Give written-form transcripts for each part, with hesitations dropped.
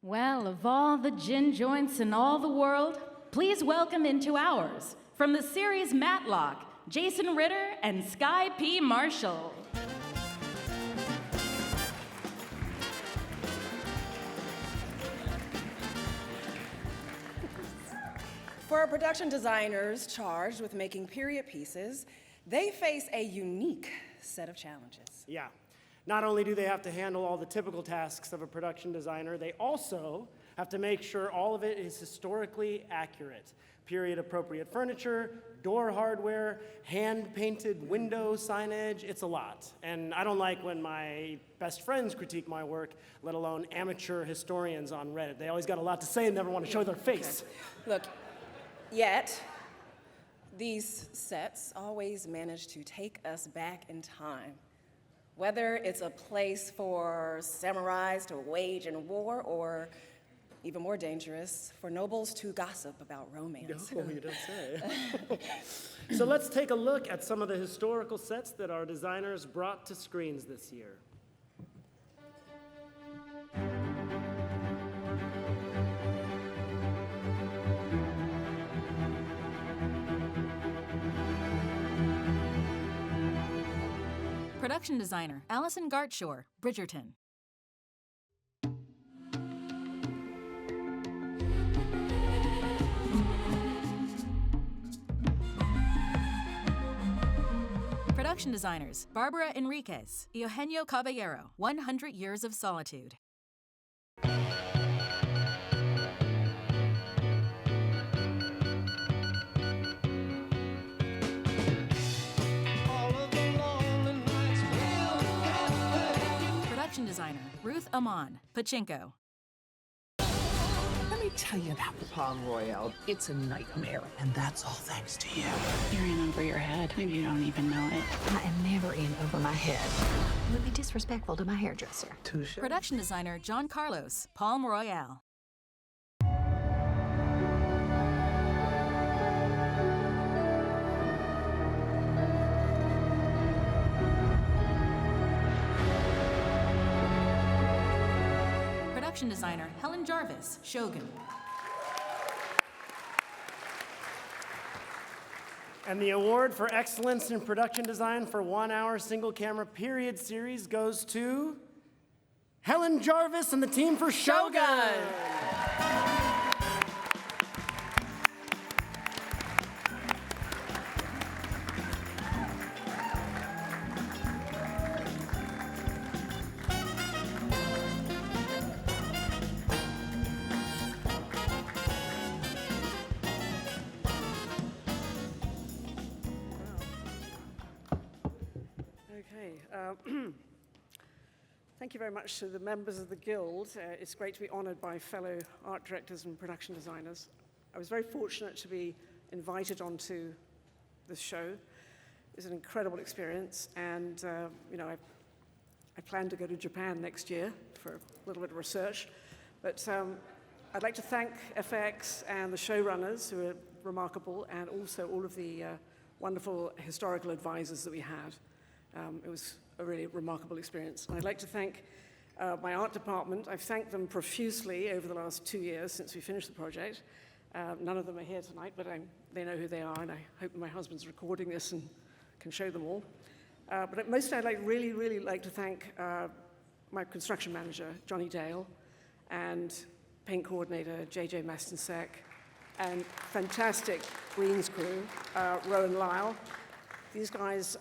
Well, of all the gin joints in all the world, please welcome into ours, from the series Matlock, Jason Ritter and Sky P. Marshall. For production designers charged with making period pieces, they face a unique set of challenges. Yeah. Not only do they have to handle all the typical tasks of a production designer, they also have to make sure all of it is historically accurate. Period-appropriate furniture, door hardware, hand-painted window signage, it's a lot. And I don't like when my best friends critique my work, let alone amateur historians on Reddit. They always got a lot to say and never want to show their face. Okay. Look, yet, these sets always manage to take us back in time. Whether it's a place for samurais to wage in war, or even more dangerous, for nobles to gossip about romance. No, you don't say. So let's take a look at some of the historical sets that our designers brought to screens this year. Production designer, Allison Gartshore, Bridgerton. Production designers, Barbara Enriquez, Eugenio Caballero, 100 Years of Solitude. Production designer, Ruth Amon, Pachinko. Let me tell you about the Palm Royale. It's a nightmare, and that's all thanks to you. You're in over your head. Maybe you don't even know it. I am never in over my head. It would be disrespectful to my hairdresser. Touche. Production designer, John Carlos, Palm Royale. Production designer, Helen Jarvis, Shogun. And the award for excellence in production design for 1 hour single camera period series goes to Helen Jarvis and the team for Shogun. Thank you very much to the members of the Guild. It's great to be honored by fellow art directors and production designers. I was very fortunate to be invited onto this show. It was an incredible experience, and I plan to go to Japan next year for a little bit of research. But I'd like to thank FX and the showrunners, who are remarkable, and also all of the wonderful historical advisors that we had. It was a really remarkable experience. And I'd like to thank my art department. I've thanked them profusely over the last 2 years since we finished the project. None of them are here tonight, but they know who they are, and I hope my husband's recording this and can show them all. But mostly I'd really like to thank my construction manager, Johnny Dale, and paint coordinator, JJ Mastensek, and fantastic greens crew, Rowan Lyle. These guys,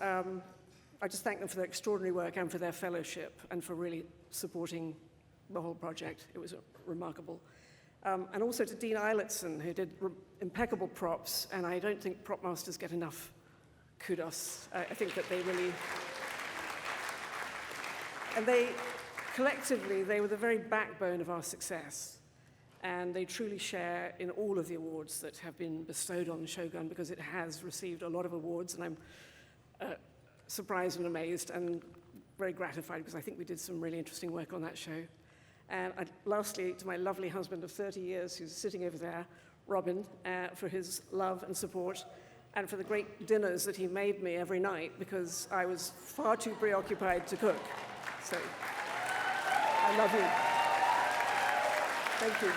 I just thank them for their extraordinary work and for their fellowship and for really supporting the whole project. It was remarkable. And also to Dean Eilertson, who did impeccable props, and I don't think prop masters get enough kudos. I think that they really, and they, collectively, they were the very backbone of our success. And they truly share in all of the awards that have been bestowed on Shogun, because it has received a lot of awards, and I'm surprised and amazed and very gratified, because I think we did some really interesting work on that show. And lastly, to my lovely husband of 30 years, who's sitting over there, Robin, for his love and support, and for the great dinners that he made me every night, because I was far too preoccupied to cook. So, I love you. Thank you.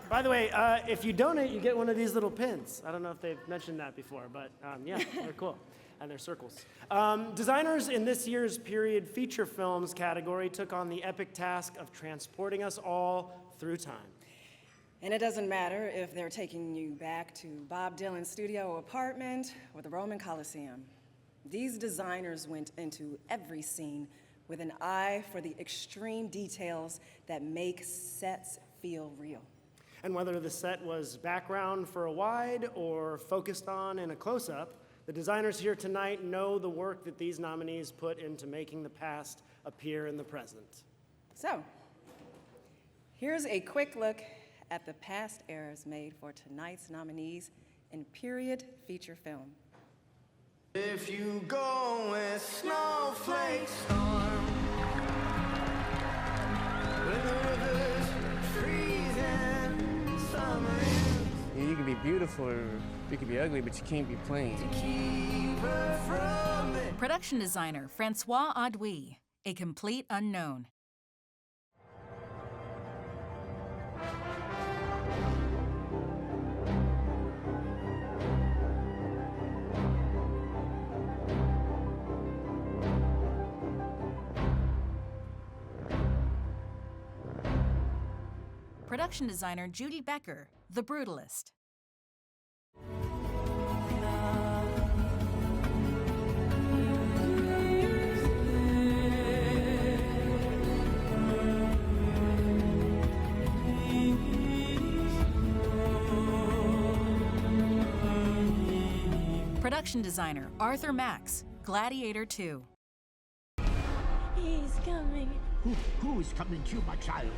By the way, if you donate, you get one of these little pins. I don't know if they've mentioned that before, but yeah, they're cool. And they're circles. Designers in this year's period feature films category took on the epic task of transporting us all through time. And it doesn't matter if they're taking you back to Bob Dylan's studio apartment or the Roman Colosseum. These designers went into every scene with an eye for the extreme details that make sets feel real. And whether the set was background for a wide or focused on in a close-up, the designers here tonight know the work that these nominees put into making the past appear in the present. So, here's a quick look at the past eras made for tonight's nominees in period feature film. If you go with snowflakes storm, when the rivers freeze and summer ends, You can be beautiful or you can be ugly, but you can't be plain. keep her from it. Production designer Francois Audouy, a complete unknown. Production designer Judy Becker, The Brutalist. Production designer Arthur Max, Gladiator 2. He's coming. Who is coming to my child?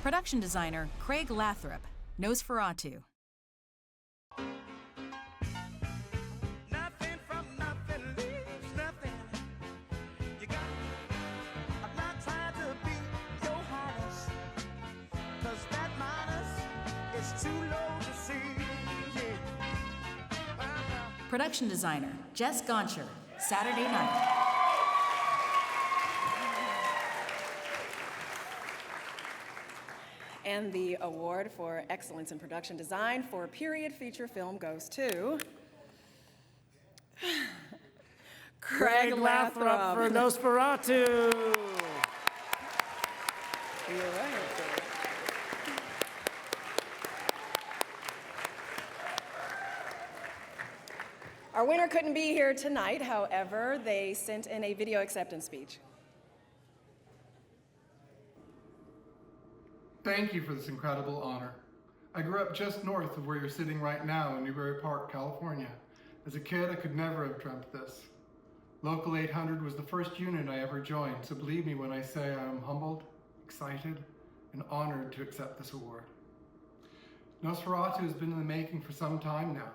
Production designer Craig Lathrop, Nosferatu. Nothing from nothing leaves nothing. You got, I'm not trying to be your highness, 'cause that minus is too low to see. Yeah. Production designer Jess Goncher, Saturday Night. And the award for excellence in production design for period feature film goes to Craig Lathrop for Nosferatu. You're right. Our winner couldn't be here tonight, however, they sent in a video acceptance speech. Thank you for this incredible honor. I grew up just north of where you're sitting right now in Newbury Park, California. As a kid, I could never have dreamt this. Local 800 was the first unit I ever joined, so believe me when I say I am humbled, excited, and honored to accept this award. Nosferatu has been in the making for some time now.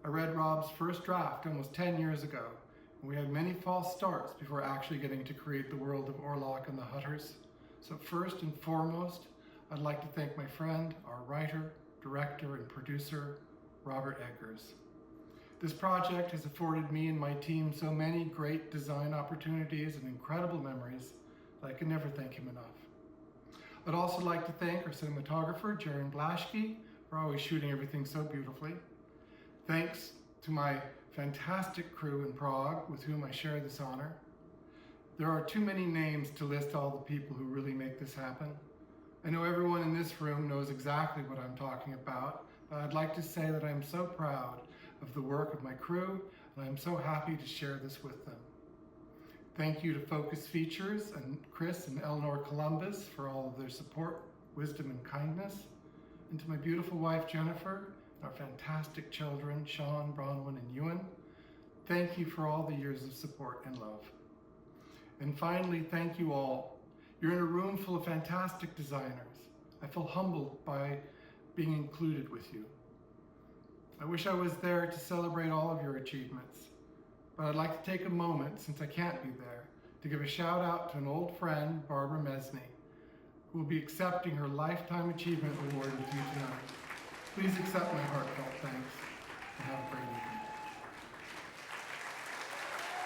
I read Rob's first draft almost 10 years ago, and we had many false starts before actually getting to create the world of Orlok and the Hutters. So first and foremost, I'd like to thank my friend, our writer, director, and producer, Robert Eggers. This project has afforded me and my team so many great design opportunities and incredible memories that I can never thank him enough. I'd also like to thank our cinematographer, Jaron Blaschke, for always shooting everything so beautifully. Thanks to my fantastic crew in Prague, with whom I share this honor. There are too many names to list all the people who really make this happen. I know everyone in this room knows exactly what I'm talking about, but I'd like to say that I'm so proud of the work of my crew, and I'm so happy to share this with them. Thank you to Focus Features and Chris and Eleanor Columbus for all of their support, wisdom, and kindness. And to my beautiful wife, Jennifer, and our fantastic children, Sean, Bronwyn, and Ewan. Thank you for all the years of support and love. And finally, thank you all. You're in a room full of fantastic designers. I feel humbled by being included with you. I wish I was there to celebrate all of your achievements, but I'd like to take a moment, since I can't be there, to give a shout out to an old friend, Barbara Mesney, who will be accepting her Lifetime Achievement Award with you tonight. Please accept my heartfelt